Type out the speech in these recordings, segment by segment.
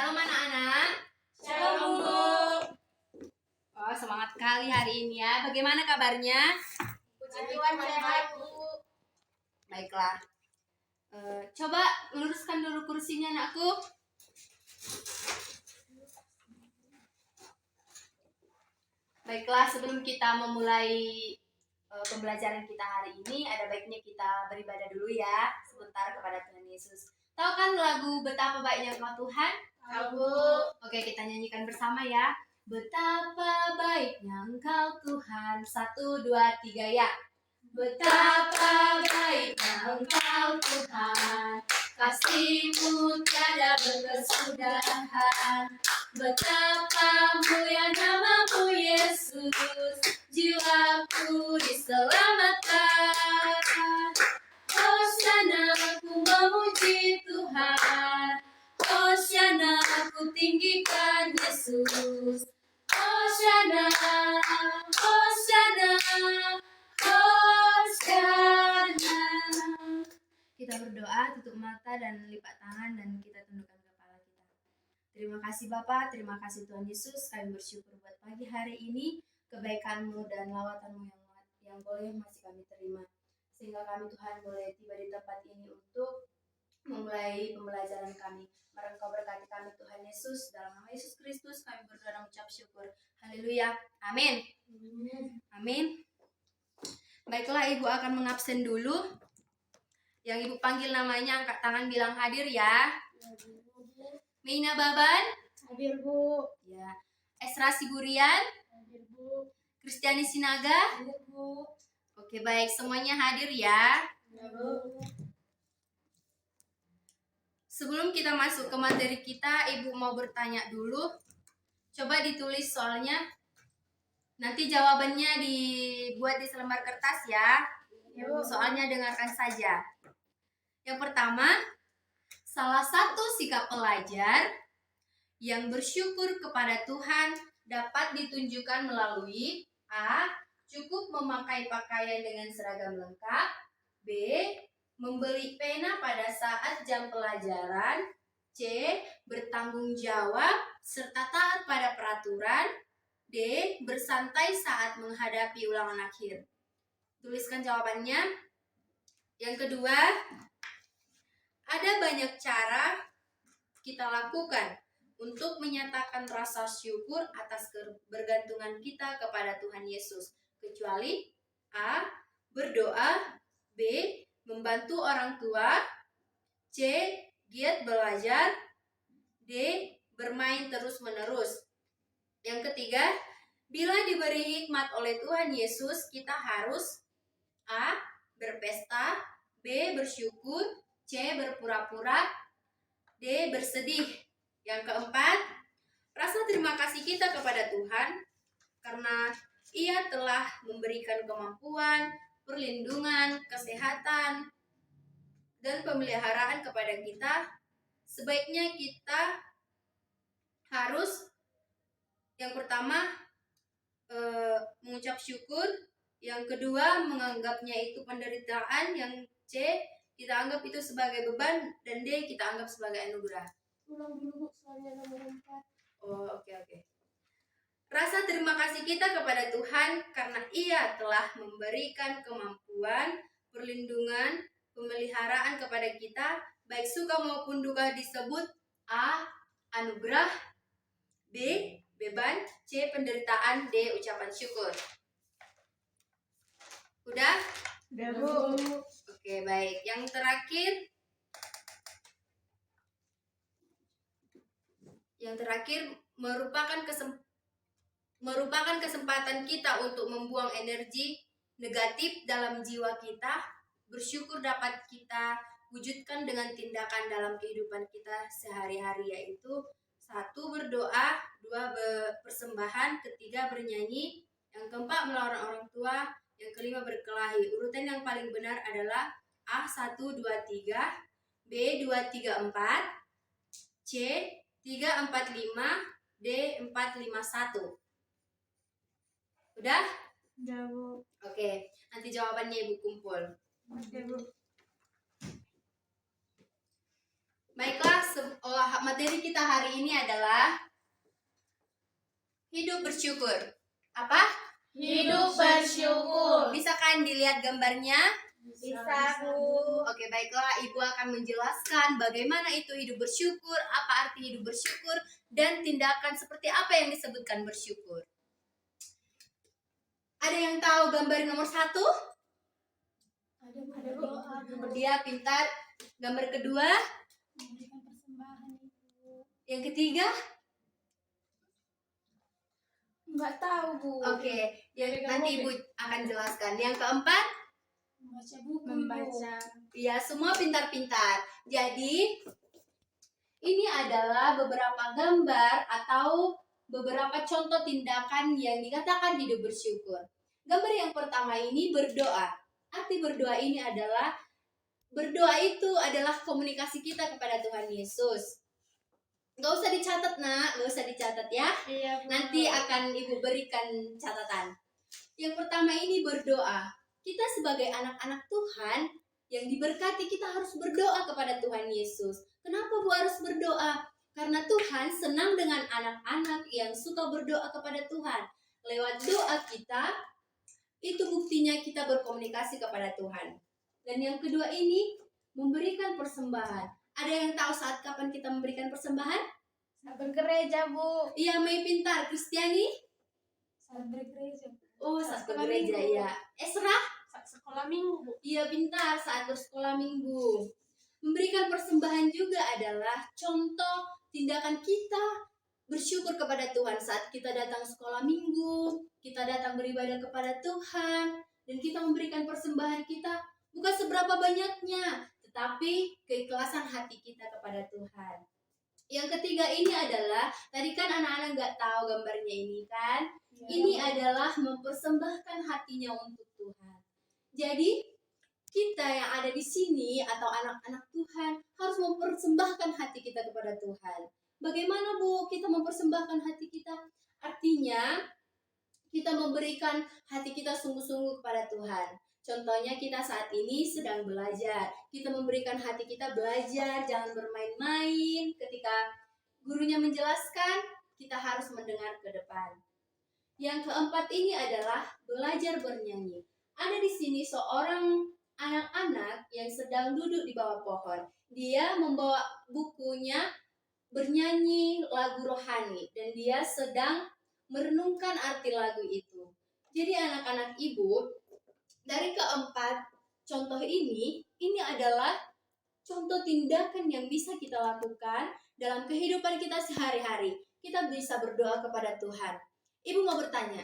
Shalom anak-anak. Shalom, Bu. Oh, semangat kali hari ini ya. Bagaimana kabarnya? Puji Tuhan sehat, Bu. Baiklah. Coba luruskan dulu kursinya, anakku. Baiklah, sebelum kita memulai pembelajaran kita hari ini, ada baiknya kita beribadah dulu ya, sebentar kepada Tuhan Yesus. Tahu kan lagu Betapa Baiknya Engkau Tuhan? Tahu, Bu. Oke, kita nyanyikan bersama ya. Betapa baiknya Engkau Tuhan. 1, 2, 3 ya. Betapa baiknya Engkau Tuhan, kasih-Mu tiada berkesudahan. Betapa mulia nama-Mu Yesus, jiwaku diselamatkan. Hosana aku memuji Tuhan, Hosana aku tinggikan Yesus. Hosana, Hosana, Hosana. Kita berdoa, tutup mata dan lipat tangan dan kita tundukkan kepala kita. Terima kasih Bapa, terima kasih Tuhan Yesus. Kami bersyukur buat pagi hari ini, kebaikan-Mu dan lawatan-Mu yang boleh masih kami terima. Sehingga kami Tuhan boleh tiba di tempat ini untuk memulai pembelajaran kami. Mari Engkau berkati kami Tuhan Yesus. Dalam nama Yesus Kristus kami berdoa dan mengucap syukur. Haleluya. Amin. Amin. Baiklah, Ibu akan mengabsen dulu. Yang Ibu panggil namanya angkat tangan bilang hadir ya. Meina Baban. Hadir, Bu. Ya. Esra Siburian. Hadir, Bu. Kristiani Sinaga. Hadir, Bu. Oke, baik, semuanya hadir ya. Ya, Bu. Sebelum kita masuk ke materi kita, Ibu mau bertanya dulu. Coba ditulis soalnya. Nanti jawabannya dibuat di selembar kertas ya. Ya, Bu. Soalnya dengarkan saja. Yang pertama, salah satu sikap pelajar yang bersyukur kepada Tuhan dapat ditunjukkan melalui A. Cukup memakai pakaian dengan seragam lengkap. B. Membeli pena pada saat jam pelajaran. C. Bertanggung jawab serta taat pada peraturan. D. Bersantai saat menghadapi ulangan akhir. Tuliskan jawabannya. Yang kedua, ada banyak cara kita lakukan untuk menyatakan rasa syukur atas kebergantungan kita kepada Tuhan Yesus. Kecuali A. Berdoa. B. Membantu orang tua. C. Giat belajar. D. Bermain terus-menerus. Yang ketiga, bila diberi hikmat oleh Tuhan Yesus, kita harus A. Berpesta. B. Bersyukur. C. Berpura-pura. D. Bersedih. Yang keempat, rasa terima kasih kita kepada Tuhan karena Ia telah memberikan kemampuan, perlindungan, kesehatan, dan pemeliharaan kepada kita. Sebaiknya kita harus yang pertama mengucap syukur, yang kedua menganggapnya itu penderitaan, yang C kita anggap itu sebagai beban, dan D kita anggap sebagai anugerah. Ulang dulu, Bu, soalnya nomor 4. Oh, oke. Rasa terima kasih kita kepada Tuhan karena Ia telah memberikan kemampuan, perlindungan, pemeliharaan kepada kita, baik suka maupun duka disebut A. Anugerah. B. Beban. C. Penderitaan. D. Ucapan syukur. Udah? Udah, Bu. Oke, baik. Yang terakhir merupakan kesempatan kita untuk membuang energi negatif dalam jiwa kita. Bersyukur dapat kita wujudkan dengan tindakan dalam kehidupan kita sehari-hari, yaitu 1. Berdoa, 2. Persembahan, 3. Bernyanyi, yang keempat melarang orang tua, yang kelima berkelahi. Urutan yang paling benar adalah A. 1, 2, 3, B. 2, 3, 4, C. 3, 4, 5, D. 4, 5, 1. Udah? Udah, Bu. Oke, nanti jawabannya Ibu kumpul. Oke, Bu. Baiklah, materi kita hari ini adalah hidup bersyukur. Apa? Hidup bersyukur. Bisa kan dilihat gambarnya? Bisa, Bu. Oke, baiklah, Ibu akan menjelaskan bagaimana itu hidup bersyukur, apa arti hidup bersyukur, dan tindakan seperti apa yang disebutkan bersyukur. Ada yang tahu gambar nomor 1? Ada doa. Dia pintar. Gambar kedua? Memberikan persembahan, Ibu. Yang ketiga? Enggak tahu, Bu. Oke, nanti Ibu akan jelaskan. Yang keempat? Membaca buku. Membaca. Ya, semua pintar-pintar. Jadi, ini adalah beberapa gambar atau beberapa contoh tindakan yang dikatakan hidup bersyukur. Gambar yang pertama ini berdoa. Arti berdoa ini adalah, berdoa itu adalah komunikasi kita kepada Tuhan Yesus. Gak usah dicatat, nak. Gak usah dicatat ya. Iya, Bu. Nanti akan Ibu berikan catatan. Yang pertama ini berdoa. Kita sebagai anak-anak Tuhan yang diberkati, kita harus berdoa kepada Tuhan Yesus. Kenapa Bu harus berdoa? Karena Tuhan senang dengan anak-anak yang suka berdoa kepada Tuhan. Lewat doa kita, itu buktinya kita berkomunikasi kepada Tuhan. Dan yang kedua ini, memberikan persembahan. Ada yang tahu saat kapan kita memberikan persembahan? Saat bergereja, Bu. Iya, Mei pintar. Kristiani? Saat bergereja. Oh, saat Sekolah bergereja minggu. ya. Esra? Saat sekolah minggu, Bu. Iya, pintar. Saat bersekolah minggu. Memberikan persembahan juga adalah contoh tindakan kita bersyukur kepada Tuhan saat kita datang sekolah minggu, kita datang beribadah kepada Tuhan, dan kita memberikan persembahan kita bukan seberapa banyaknya, tetapi keikhlasan hati kita kepada Tuhan. Yang ketiga ini adalah, tadi kan anak-anak nggak tahu gambarnya ini kan? Ya. Ini adalah mempersembahkan hatinya untuk Tuhan. Jadi, kita yang ada di sini atau anak-anak Tuhan harus mempersembahkan hati kita kepada Tuhan. Bagaimana, Bu, kita mempersembahkan hati kita? Artinya, kita memberikan hati kita sungguh-sungguh kepada Tuhan. Contohnya kita saat ini sedang belajar. Kita memberikan hati kita belajar, jangan bermain-main. Ketika gurunya menjelaskan, kita harus mendengar ke depan. Yang keempat ini adalah belajar bernyanyi. Ada di sini seorang anak-anak yang sedang duduk di bawah pohon. Dia membawa bukunya bernyanyi lagu rohani dan dia sedang merenungkan arti lagu itu. Jadi anak-anak Ibu, dari keempat contoh ini adalah contoh tindakan yang bisa kita lakukan dalam kehidupan kita sehari-hari. Kita bisa berdoa kepada Tuhan. Ibu mau bertanya,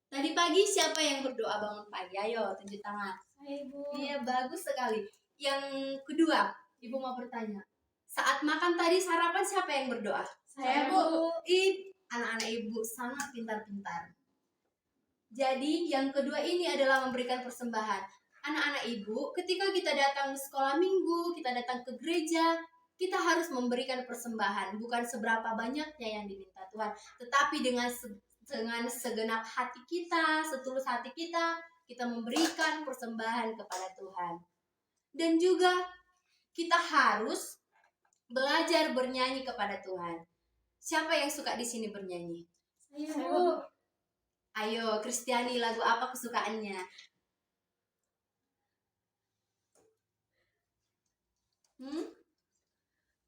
tadi pagi siapa yang berdoa bangun pagi? Ayo, tunjuk tangan. Saya, Bu. Iya, bagus sekali. Yang kedua, Ibu mau bertanya, saat makan tadi sarapan siapa yang berdoa? Saya, Bu. Anak-anak Ibu sangat pintar-pintar. Jadi yang kedua ini adalah memberikan persembahan. Anak-anak Ibu, ketika kita datang ke sekolah minggu, kita datang ke gereja, kita harus memberikan persembahan. Bukan seberapa banyaknya yang diminta Tuhan, tetapi dengan segenap hati kita, setulus hati kita memberikan persembahan kepada Tuhan. Dan juga kita harus belajar bernyanyi kepada Tuhan. Siapa yang suka di sini bernyanyi? Saya, Bu. Ayo, Kristiani, lagu apa kesukaannya?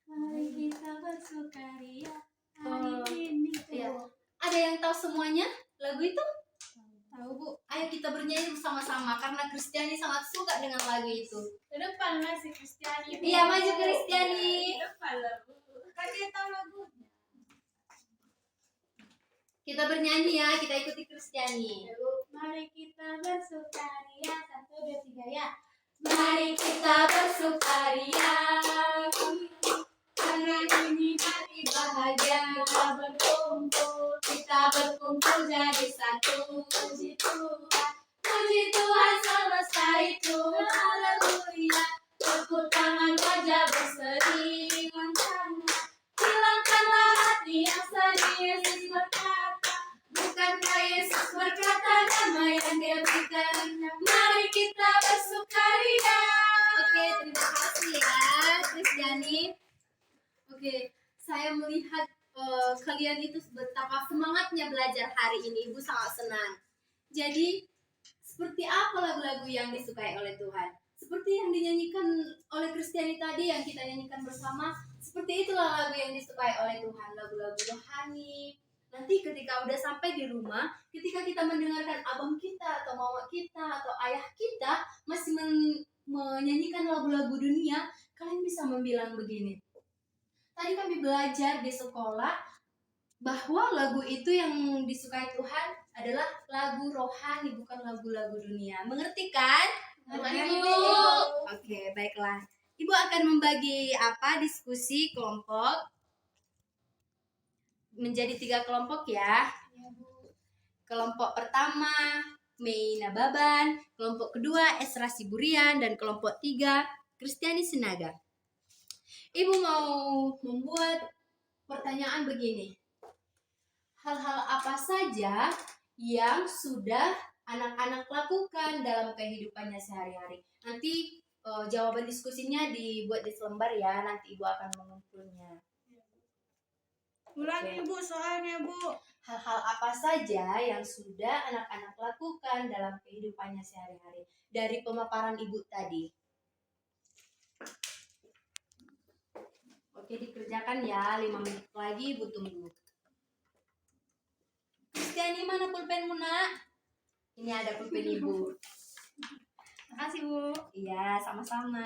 Mari kita bersukaria hari ini. Iya. Ada yang tahu semuanya lagu itu? Tahu, Bu. Ayo kita bernyanyi bersama-sama karena Kristiani sangat suka dengan lagu itu. Ke depan lah si Kristiani. Iya, maju Kristiani. Ke depan lah, Bu. Kan dia tahu lagunya. Kita bernyanyi ya, kita ikuti Kristiani. Mari kita bersukaria. 1, 2, 3 ya. Mari kita bersukaria karena ini hari bahagia. Kita berkumpul jadi satu. Puji Tuhan. Puji Tuhan semesta itu. Haleluya. Tepuk tangan wajah berseri. Hilangkanlah hati yang sedih. Yesus berkata, bukankah Yesus berkata damai yang Dia berikan? Mari kita bersukaria. Oke, terima kasih ya Kristiani. saya melihat kalian itu betapa semangatnya belajar hari ini. Ibu sangat senang. Jadi seperti apa lagu-lagu yang disukai oleh Tuhan? Seperti yang dinyanyikan oleh Kristiani tadi yang kita nyanyikan bersama, seperti itulah lagu yang disukai oleh Tuhan, lagu-lagu rohani. Nanti ketika udah sampai di rumah, ketika kita mendengarkan abang kita atau mama kita atau ayah kita masih menyanyikan lagu-lagu dunia, kalian bisa membilang begini. Tadi kami belajar di sekolah bahwa lagu itu yang disukai Tuhan adalah lagu rohani, bukan lagu-lagu dunia. Mengerti kan? Mengerti, Ibu. Ibu. Oke, baiklah. Ibu akan membagi diskusi kelompok menjadi 3 kelompok ya. Kelompok pertama Mei Nababan, kelompok kedua Esra Siburian, dan kelompok 3 Kristiani Sinaga. Ibu mau membuat pertanyaan begini. Hal-hal apa saja yang sudah anak-anak lakukan dalam kehidupannya sehari-hari? Nanti jawaban diskusinya dibuat di selembar ya, nanti Ibu akan mengumpulnya. Ulangi Bu soalnya Bu. Hal-hal apa saja yang sudah anak-anak lakukan dalam kehidupannya sehari-hari dari pemaparan Ibu tadi? Oke, dikerjakan ya, 5 menit lagi Ibu tunggu. Kristiani, mana pulpenmu nak? Ini ada pulpen Ibu. Makasih Bu. Iya, sama-sama.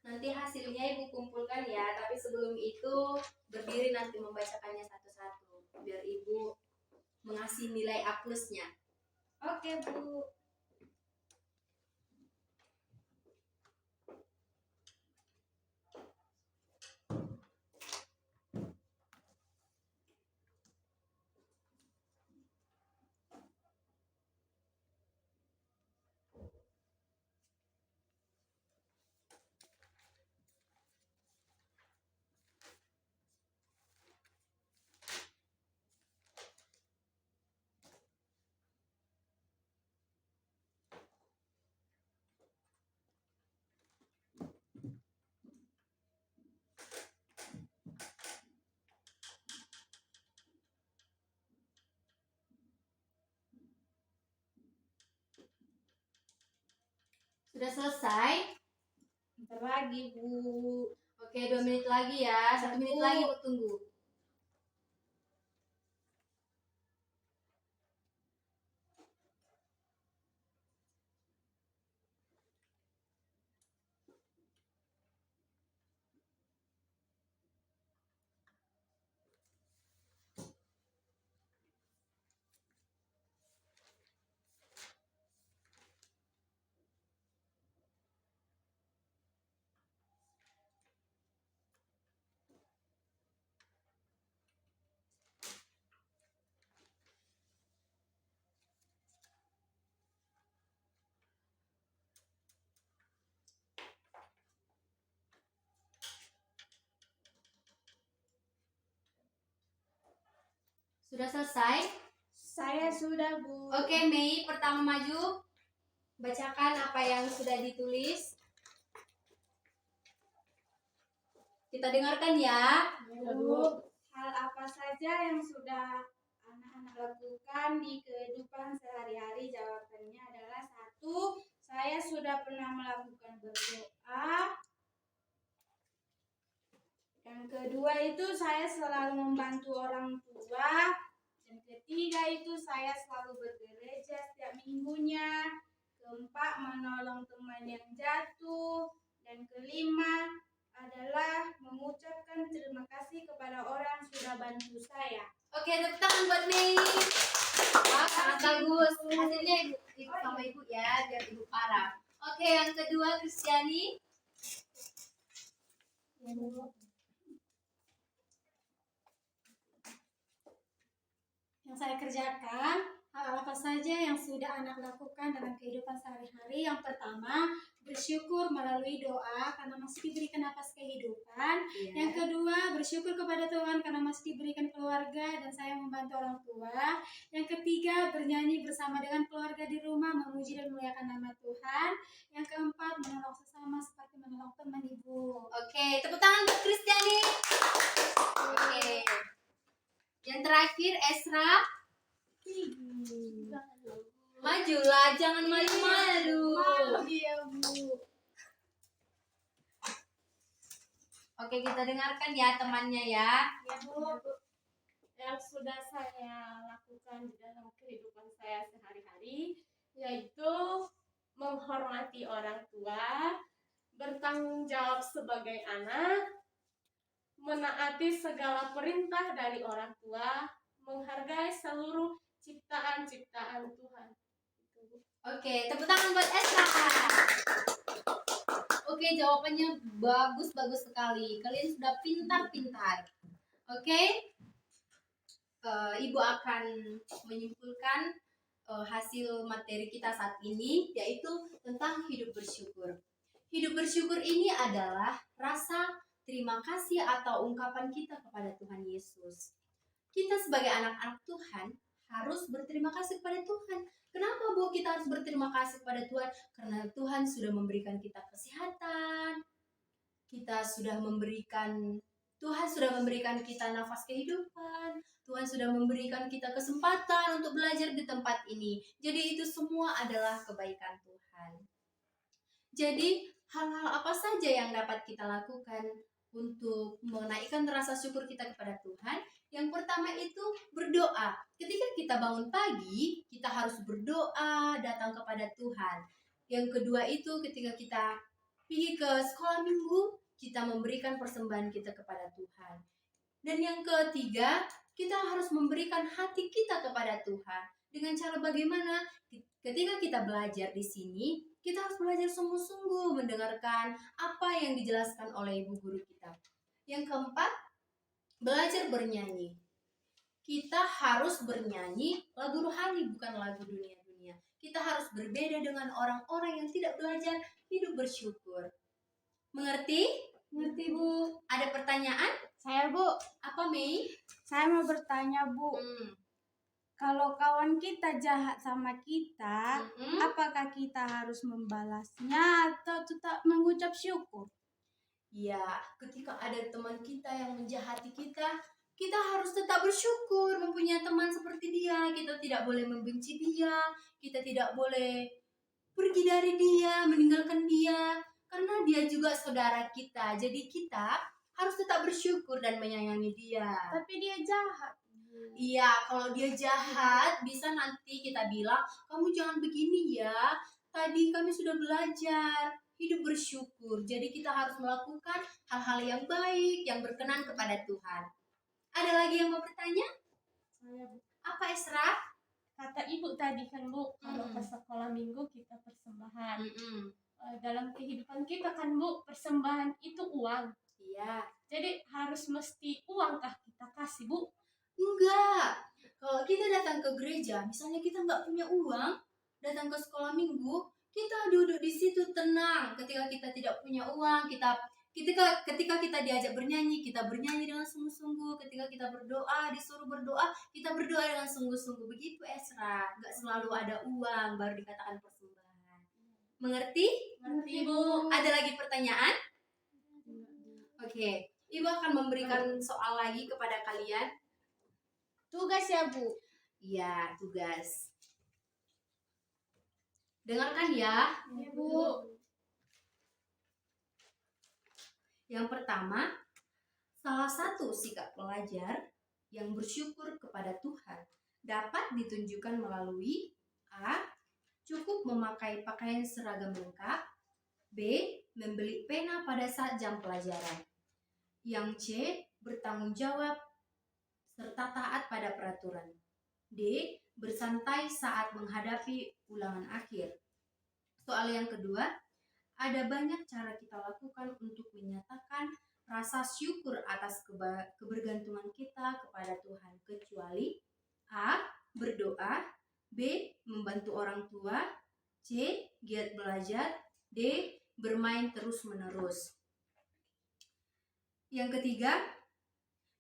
Nanti hasilnya Ibu kumpulkan ya, tapi sebelum itu berdiri nanti membacakannya satu-satu biar Ibu mengasih nilai A plusnya. Oke Bu. Sudah selesai? Bentar lagi Bu. Oke, 2 menit lagi ya. 1 menit lagi Ibu tunggu. Sudah selesai? Saya sudah Bu. Oke, Mei, pertama maju. Bacakan apa yang sudah ditulis. Kita dengarkan ya. Ya, Bu. Hal apa saja yang sudah anak-anak lakukan di kehidupan sehari-hari? Jawabannya adalah 1. Saya sudah pernah melakukan berdoa. Yang kedua itu saya selalu membantu orang tua. Yang ketiga itu saya selalu bergereja setiap minggunya. Keempat, menolong teman yang jatuh. Dan kelima adalah mengucapkan terima kasih kepada orang yang sudah bantu saya. Oke, tepuk tangan buat Mei. Wah, sangat bagus. Hasilnya ibu sama ibu ya, biar ibu parah. Oke, yang kedua Kristiani. Yang saya kerjakan, hal apa saja yang sudah anak lakukan dalam kehidupan sehari-hari. Yang pertama, bersyukur melalui doa karena masih diberikan napas kehidupan. Iya. Yang kedua, bersyukur kepada Tuhan karena masih diberikan keluarga dan saya membantu orang tua. Yang ketiga, bernyanyi bersama dengan keluarga di rumah, memuji dan memuliakan nama Tuhan. Yang keempat, menolong sesama seperti menolong teman ibu. Oke, tepuk tangan buat Kristiani. Oke. Yang terakhir Esra. Majulah, jangan malu-malu. Dia, Bu. Oke, kita dengarkan ya temannya ya. Ya Bu, yang sudah saya lakukan di dalam kehidupan saya sehari-hari yaitu menghormati orang tua, bertanggung jawab sebagai anak, menaati segala perintah dari orang tua, menghargai seluruh ciptaan-ciptaan Tuhan. Itu, Bu. Oke, tepuk tangan buat Esra. Oke, jawabannya bagus sekali. Kalian sudah pintar-pintar. Oke, Ibu akan menyimpulkan hasil materi kita saat ini, yaitu tentang hidup bersyukur. Hidup bersyukur ini adalah rasa terima kasih atau ungkapan kita kepada Tuhan Yesus. Kita sebagai anak-anak Tuhan harus berterima kasih kepada Tuhan. Kenapa Bu kita harus berterima kasih kepada Tuhan? Karena Tuhan sudah memberikan kita kesehatan. Tuhan sudah memberikan kita nafas kehidupan. Tuhan sudah memberikan kita kesempatan untuk belajar di tempat ini. Jadi itu semua adalah kebaikan Tuhan. Jadi hal-hal apa saja yang dapat kita lakukan untuk menaikkan rasa syukur kita kepada Tuhan? Yang pertama itu berdoa. Ketika kita bangun pagi, kita harus berdoa, datang kepada Tuhan. Yang kedua itu ketika kita pergi ke sekolah minggu, kita memberikan persembahan kita kepada Tuhan. Dan yang ketiga, kita harus memberikan hati kita kepada Tuhan. Dengan cara bagaimana? Ketika kita belajar di sini, kita harus belajar sungguh-sungguh mendengarkan apa yang dijelaskan oleh ibu guru kita. Yang keempat, belajar bernyanyi. Kita harus bernyanyi lagu rohani, bukan lagu dunia-dunia. Kita harus berbeda dengan orang-orang yang tidak belajar hidup bersyukur. Mengerti? Ngerti Bu? Ada pertanyaan? Saya, Bu. Apa, Mei? Saya mau bertanya, Bu. Kalau kawan kita jahat sama kita, apakah kita harus membalasnya atau tetap mengucap syukur? Ya, ketika ada teman kita yang menjahati kita, kita harus tetap bersyukur mempunyai teman seperti dia. Kita tidak boleh membenci dia, kita tidak boleh pergi dari dia, meninggalkan dia, karena dia juga saudara kita. Jadi kita harus tetap bersyukur dan menyayangi dia. Tapi dia jahat. Iya, kalau dia jahat, bisa nanti kita bilang, kamu jangan begini ya. Tadi kami sudah belajar hidup bersyukur. Jadi kita harus melakukan hal-hal yang baik, yang berkenan kepada Tuhan. Ada lagi yang mau bertanya? Saya, Bu. Apa Esra? Kata Ibu tadi kan Bu, kalau ke sekolah minggu kita persembahan. Dalam kehidupan kita kan Bu, persembahan itu uang. Iya. Jadi harus mesti uang kah kita kasih Bu? Enggak. Kalau kita datang ke gereja, misalnya kita nggak punya uang, datang ke sekolah minggu, kita duduk di situ tenang. Ketika kita tidak punya uang, ketika kita diajak bernyanyi, kita bernyanyi dengan sungguh-sungguh. Ketika kita berdoa, disuruh berdoa, kita berdoa dengan sungguh-sungguh. Begitu Esra. Nggak selalu ada uang baru dikatakan persembahan. Mengerti? Ngerti Bu. Ada lagi pertanyaan? Oke. Ibu akan memberikan soal lagi kepada kalian. Tugas ya, Bu. Iya, tugas. Dengarkan ya. Ya, Bu. Yang pertama, salah satu sikap pelajar yang bersyukur kepada Tuhan dapat ditunjukkan melalui A. Cukup memakai pakaian seragam lengkap. B. Membeli pena pada saat jam pelajaran. Yang C. Bertanggung jawab serta taat pada peraturan. D. Bersantai saat menghadapi ulangan akhir. Soal yang kedua, ada banyak cara kita lakukan untuk menyatakan rasa syukur atas kebergantungan kita kepada Tuhan, kecuali A. Berdoa, B. Membantu orang tua, C. Giat belajar, D. Bermain terus-menerus. Yang ketiga,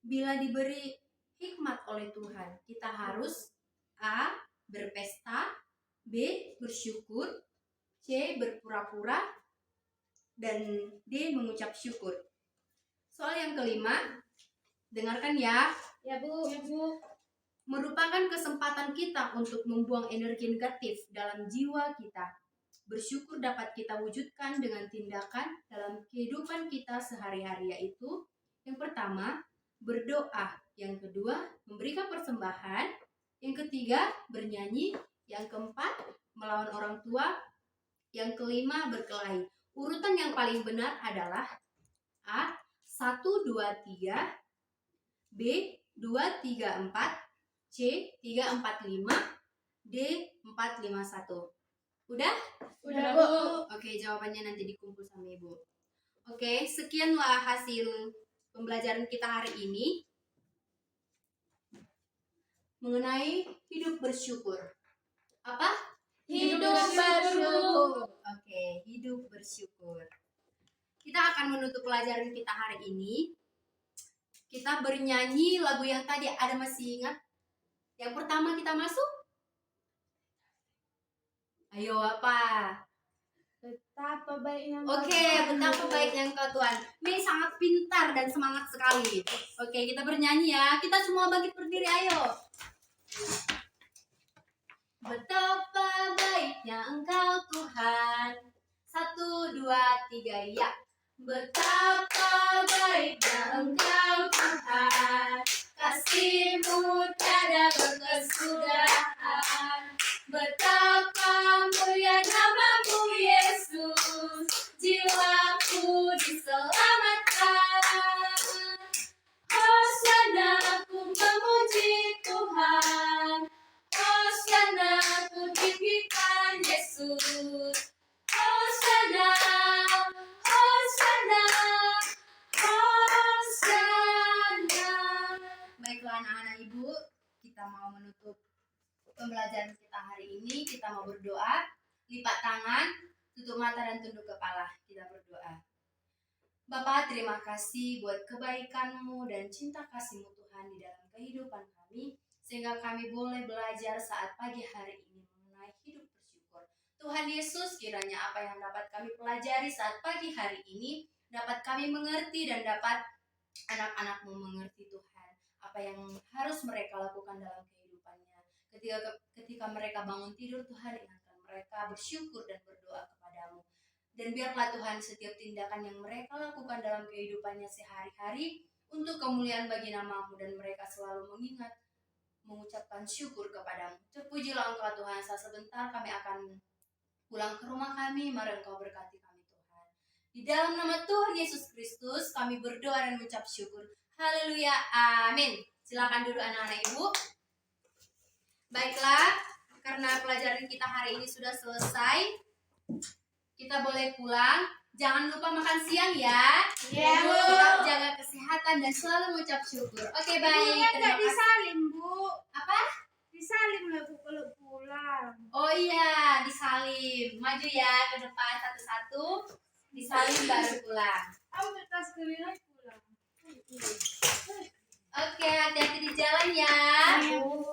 bila diberi hikmat oleh Tuhan, kita harus A. Berpesta, B. Bersyukur, C. Berpura-pura, dan D. Mengucap syukur. Soal yang kelima, dengarkan ya. Ya Bu. Merupakan kesempatan kita untuk membuang energi negatif dalam jiwa kita. Bersyukur dapat kita wujudkan dengan tindakan dalam kehidupan kita sehari-hari, yaitu yang pertama, berdoa. Yang kedua, memberikan persembahan. Yang ketiga, bernyanyi. Yang keempat, melawan orang tua. Yang kelima, berkelahi. Urutan yang paling benar adalah A. 1, 2, 3, B. 2, 3, 4, C. 3, 4, 5, D. 4, 5, 1. Udah? Udah Bu. Oke, jawabannya nanti dikumpul sama Ibu. Oke, sekianlah hasil pembelajaran kita hari ini mengenai hidup bersyukur. Apa? Hidup bersyukur. Oke, hidup bersyukur. Kita akan menutup pelajaran kita hari ini. Kita bernyanyi lagu yang tadi, ada masih ingat? Yang pertama kita masuk? Ayo apa? Betapa baiknya Oke, betapa baiknya Engkau Tuhan. Mei sangat pintar dan semangat sekali. Oke, kita bernyanyi ya. Kita semua bangkit berdiri, ayo. Betapa baiknya Engkau Tuhan. 1, 2, 3, ya. Betapa baiknya Engkau Tuhan. Kasih-Mu tiada berkesudahan. Betapa mulia nama-Mu Yesus, jiwaku diselamatkan. Hosana ku memuji Tuhan, Hosana ku tinggikan Yesus. Hosana, Hosana, Hosana. Baiklah anak-anak Ibu, kita mau menutup pembelajaran kita hari ini. Kita mau berdoa, lipat tangan, tutup mata dan tunduk kepala. Kita berdoa. Bapa, terima kasih buat kebaikan-Mu dan cinta kasih-Mu Tuhan di dalam kehidupan kami, sehingga kami boleh belajar saat pagi hari ini mengenai hidup bersyukur. Tuhan Yesus, kiranya apa yang dapat kami pelajari saat pagi hari ini dapat kami mengerti dan dapat anak-anak-Mu mengerti Tuhan. Apa yang harus mereka lakukan dalam kehidupannya. Ketika mereka bangun tidur, Tuhan, ingatkan mereka bersyukur dan berdoa kepadamu. Dan biarlah Tuhan setiap tindakan yang mereka lakukan dalam kehidupannya sehari-hari untuk kemuliaan bagi nama-Mu, dan mereka selalu mengingat, mengucapkan syukur kepadamu. Terpujilah Engkau Tuhan. Sebentar kami akan pulang ke rumah kami. Mari Engkau berkati kami Tuhan. Di dalam nama Tuhan Yesus Kristus kami berdoa dan mengucap syukur. Haleluya, amin. Silakan duduk anak-anak Ibu. Baiklah, karena pelajaran kita hari ini sudah selesai, kita boleh pulang. Jangan lupa makan siang ya. Iya, Bu. Tetap jaga kesehatan dan selalu mengucap syukur. Oke, baik. Ibunya Terima nggak kasih. disalim Bu. Apa? Disalim lah Bu kalau pulang. Oh iya, disalim. Maju ya ke depan satu-satu. Disalim baru pulang. Ambil tas kelina pulang. Oke, hati-hati di jalan ya. Iya, Bu.